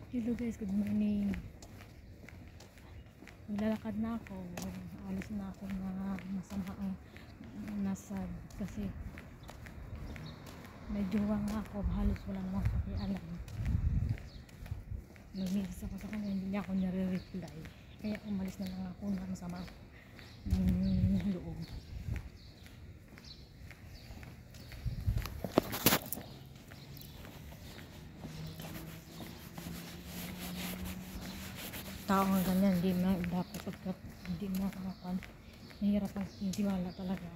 Hello guys, good morning. Naglalakad na ako. Alis na ako na masama ang nasad kasi medyo nga ako, halos wala namang pakialam. Nag-message ako sa kanya, hindi niya ako nare-reply. Kaya umalis na lang ako na masama ng loob. Tao nga ganyan, hindi na dapat pagkat hindi makakakan, nahirap ang tiwala talaga.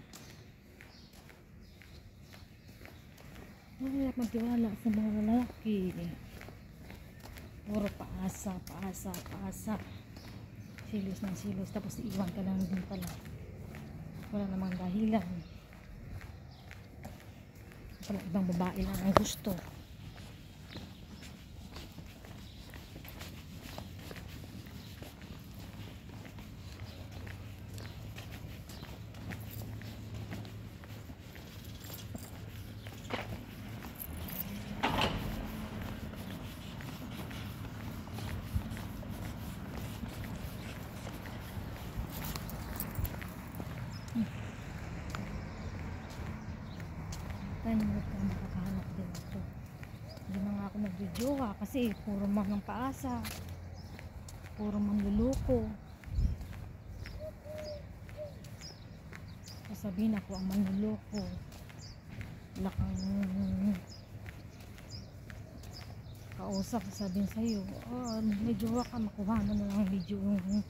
Nahirap magtiwala sa mga lalaki. Puro paasa, paasa, paasa, silos ng silos, tapos iwan ka lang din pala, wala namang dahilan pala, ibang babae lang ang gusto. Tayo na makakahanap din ito. Hindi na nga ako nag-videoa kasi puro mga paasa, puro manluloko. Sasabihin ako ang manluloko, wala kang kausap, sasabihin sa'yo, may jowa ka, makuha na lang video yung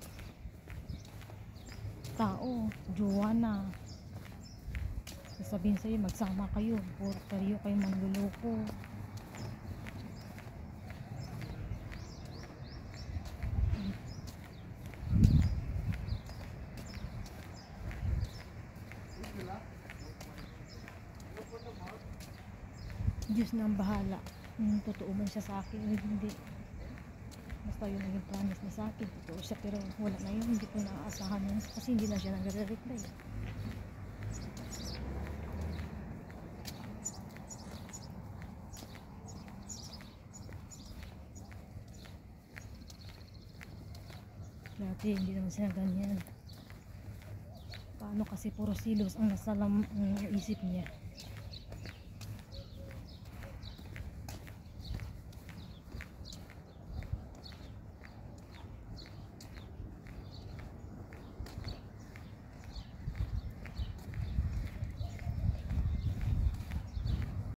tao, jowa na. Sasabihin sa'yo, magsama kayo, puro kayo manluloko. Diyos na ang bahala kung totoo man siya sa akin o hindi. Basta yun naging promise na sa akin, totoo siya, pero wala na yun, hindi ko naaasahan yun kasi hindi na siya nagre-reply. Dati hindi naman siya ganyan. Paano kasi puro silos ang nasa isip niya.